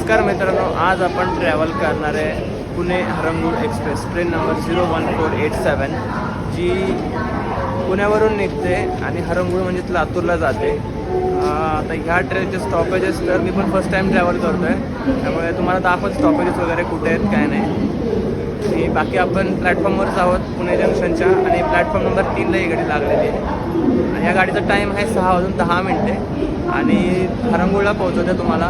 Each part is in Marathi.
नमस्कार मित्रांनो, आज आपण ट्रॅव्हल करणार आहे Pune Harangul express train number 01487 जी पुण्यावरून निघते आणि हरंगुळ म्हणजे लातूरला जाते. आता ह्या ट्रेनचे स्टॉपेजेस तर मी पण फर्स्ट टाईम ट्रॅव्हल करतो आहे, त्यामुळे तुम्हाला दाखवत स्टॉपेजेस वगैरे कुठे आहेत काय नाही. आणि बाकी आपण प्लॅटफॉर्मवरच आहोत पुणे जंक्शनच्या आणि प्लॅटफॉर्म नंबर 3ला ही गाडी लागलेली आहे. आणि या गाडीचा टाईम आहे 6:10 आणि हरंगुळला पोहोचवते तुम्हाला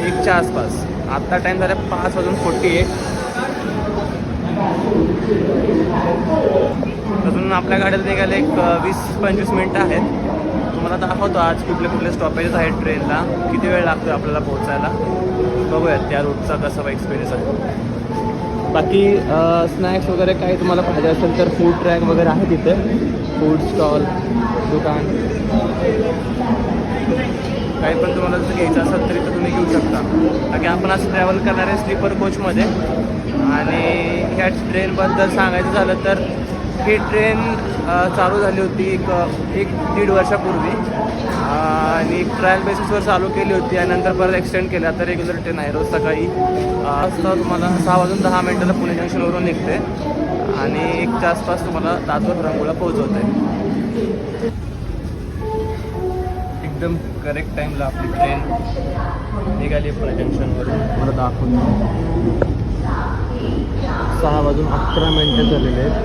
1च्या आसपास. आत्ता टाईम झाला 5:40. अजून आपल्या गाडीला निघायला एक 20-25 मिनटं आहेत. तुम्हाला दाखवतो आज कुठले कुठले स्टॉपेजेस आहेत ट्रेनला, किती वेळ लागतो आपल्याला पोहोचायला. बघूयात त्या रूटचा कसा एक्सपिरियन्स आहे. बाकी स्नॅक्स वगैरे काही तुम्हाला पाहिजे असेल तर फूड ट्रॅक वगैरे आहे तिथे, फूड स्टॉल दुकान काही पण तुम्हाला जर घ्यायचं असेल तरी तर तुम्ही घेऊ शकता. बाकी आपण आज ट्रॅव्हल करणार आहे स्लीपर कोचमध्ये. आणि ह्या ट्रेनबद्दल सांगायचं झालं तर ही ट्रेन चालू झाली होती एक दीड वर्षापूर्वी आणि ट्रायल बेसिसवर चालू केली होती आणि नंतर परत एक्सटेंड केलं. आता रेग्युलर ट्रेन आहे, रोज सकाळी वाजता तुम्हाला 6:10 पुणे जंक्शनवरून निघते आणि 1च्या आसपास तुम्हाला लातूर हरंगुळला पोहोचवते. एकदम करेक्ट टाईमला आपली ट्रेन निघाली पुणे जंक्शनवरून. मला दाखवतो 6:11 झालेले आहेत.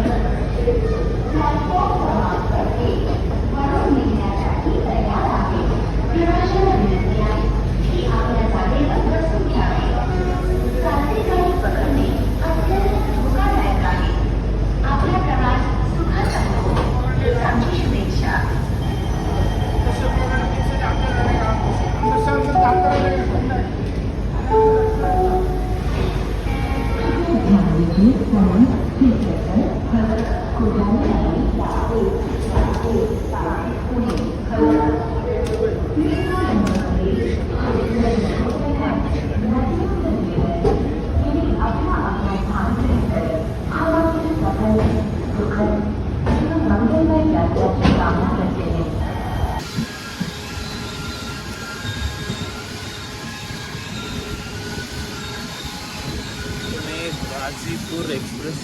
गाजीपुर एक्सप्रेस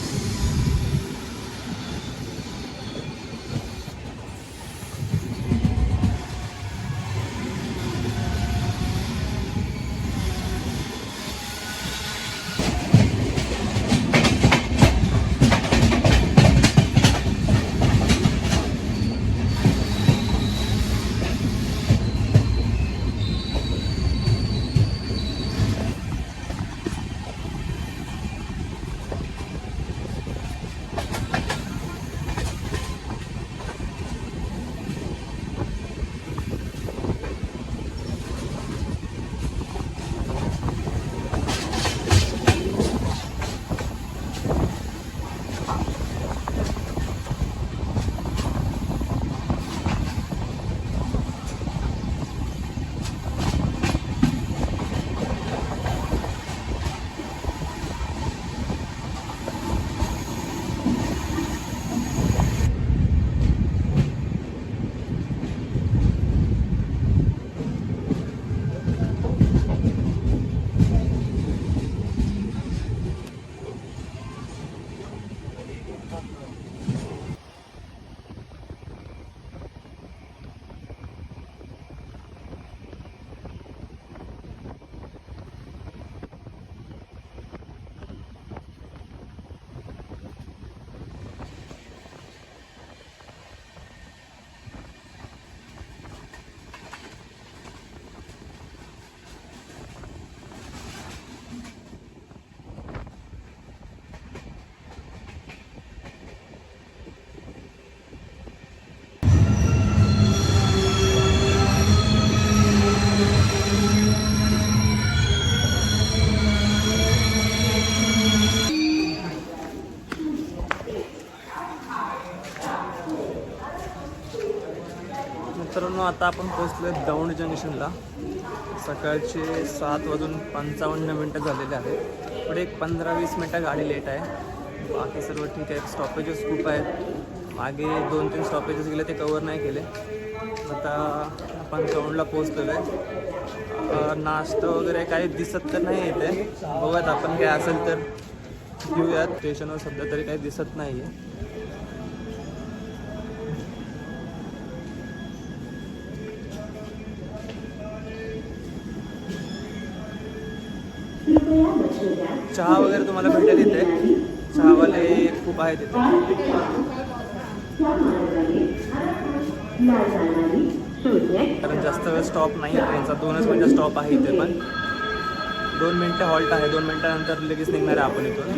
मित्रांनो, आता आपण पोहोचलो आहे दौंड जंक्शनला. सकाळचे 7:55 झालेले आहेत. पुढे एक 15-20 मिनटं गाडी लेट आहे. बाकी सर्व ठीक आहे. स्टॉपेजेस खूप आहेत. मागे 2-3 स्टॉपेजेस गेले, ते कवर नाही केले. आता आपण दौंडला पोहोचलेलो आहे. नाश्ता वगैरे काही दिसत तर नाही इथे. बघूयात आपण काय असेल तर घेऊयात. स्टेशनवर सध्या तरी काही दिसत नाही आहे. चहा वगैरे तुम्हाला भेटेल इथे. चहावाले खूप आहेत इथे. कारण जास्त वेळ स्टॉप नाही आहे ट्रेनचा. 2च मिनटं स्टॉप आहे इथे. पण 2 मिनटं हॉल्ट आहे. 2 मिनटानंतर लगेच निघणार आहे आपण इथून.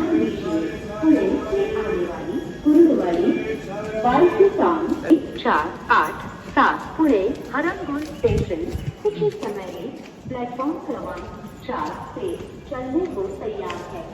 487 पुणे हरंगुळ स्टेशन कुछ समय में प्लेटफॉर्म क्रमांक 4 से चलने को तैयार है.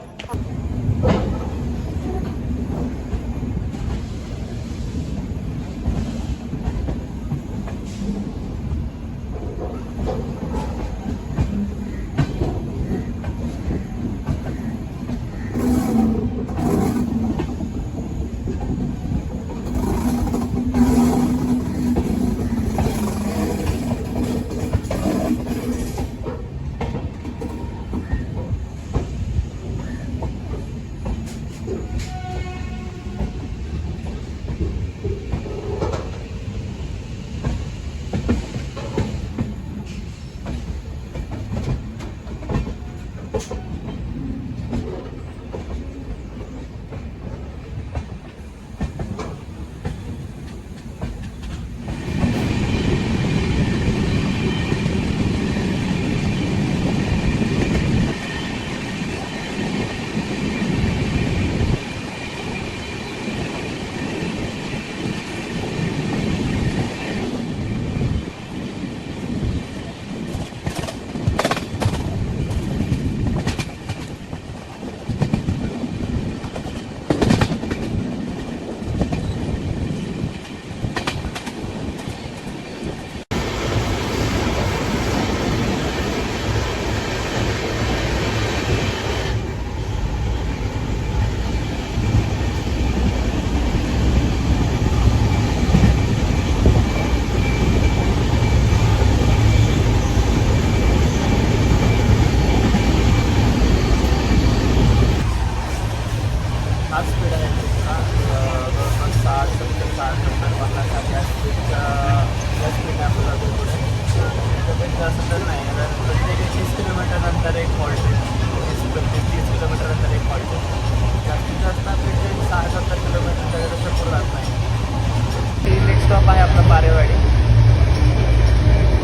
स्टॉप आहे आपला बारेवाडी.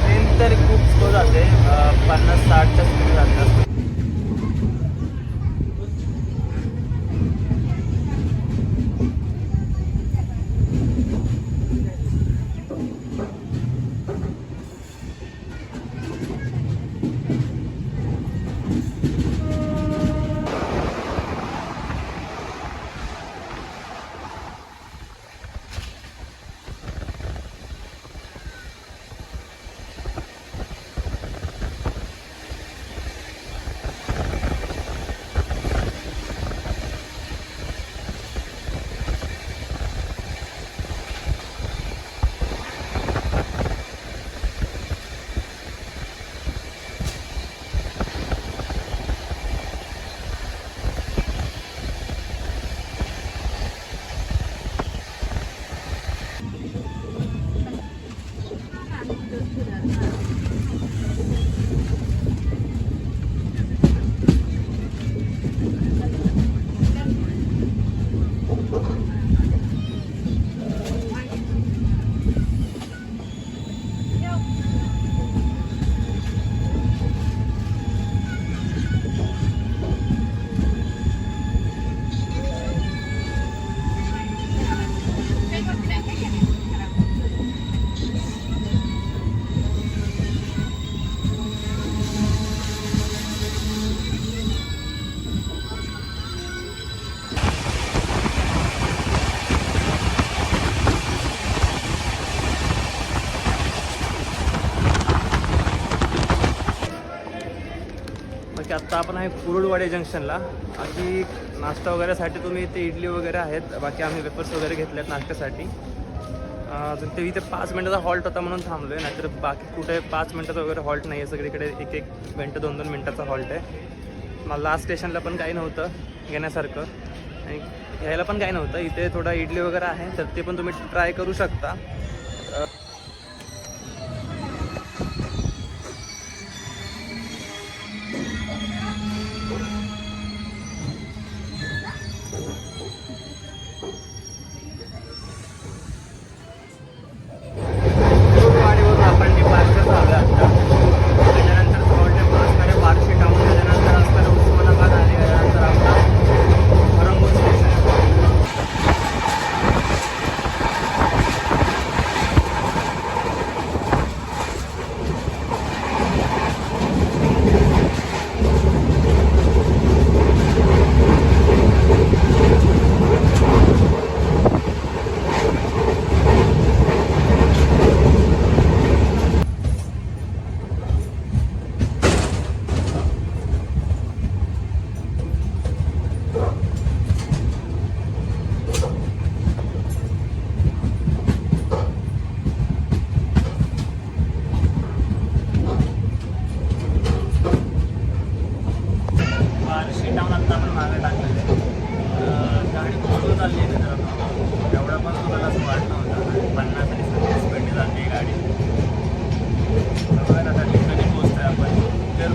ट्रेन तर खूप स्लो जाते. 50-60च्या स्पीड जाते. की आत्ता आपण आहे कुरुडवाडी जंक्शनला. बाकी नाश्ता वगैरेसाठी तुम्ही इथे इडली वगैरे आहेत. बाकी आम्ही वेपर्स वगैरे घेतले आहेत नाश्त्यासाठी. अजून ते इथे 5 मिनटाचा हॉल्ट होता म्हणून थांबलो आहे, नाहीतर बाकी कुठे 5 मिनटाचा वगैरे हॉल्ट नाही आहे. सगळीकडे एक एक मिनटं 2-2 मिनटाचा हॉल्ट आहे. मला लास्ट स्टेशनला पण काही नव्हतं घेण्यासारखं आणि घ्यायला पण काही नव्हतं. इथे थोडा इडली वगैरे आहे, तर ते पण तुम्ही ट्राय करू शकता. गाडीवरून आपण डिपार्चर झालो आता. त्याच्यानंतर थोडे असणारे बार्शी टाऊन, त्याच्यानंतर असणारे उस्मानाबाद आणि त्याच्यानंतर आपला हरंगूळ स्टेशन. बार्शी टाऊन आता आपण मागे टाकलेलं आहे. गाडी स्लो चालली आहे मित्रांनो, एवढा पण तुम्हाला असं वाटलं होतं. 50 आणि 70 स्पीडने चालली आहे गाडी. बघा आता कधी पोहोचतोय आपण. तर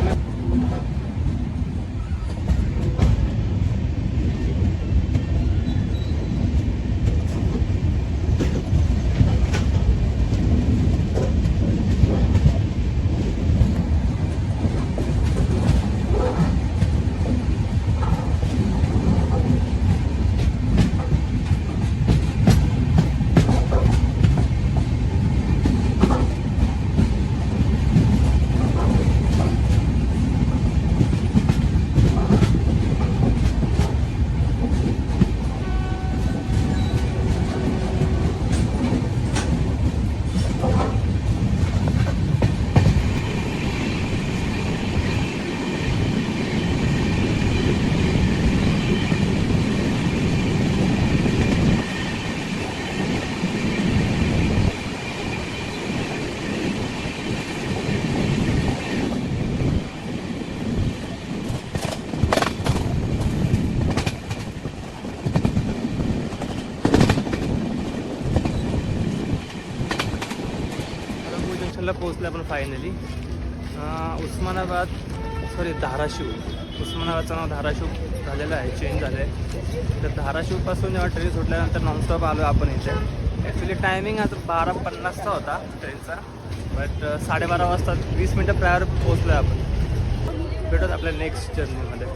जंक्शनला पोहोचलो आपण फायनली. धाराशिव. उस्मानाबादचं नाव धाराशिव झालेलं आहे, चेंज झालं आहे. तर धाराशिवपासून जेव्हा ट्रेन सुटल्यानंतर नॉनस्टॉप आलो आपण इथे. ॲक्च्युली टायमिंग आता 12:50चा होता ट्रेनचा, बट 12:30 वाजता 20 मिनटं प्रायर पोहोचलो आहे आपण. भेटत आपल्या नेक्स्ट जर्नीमध्ये.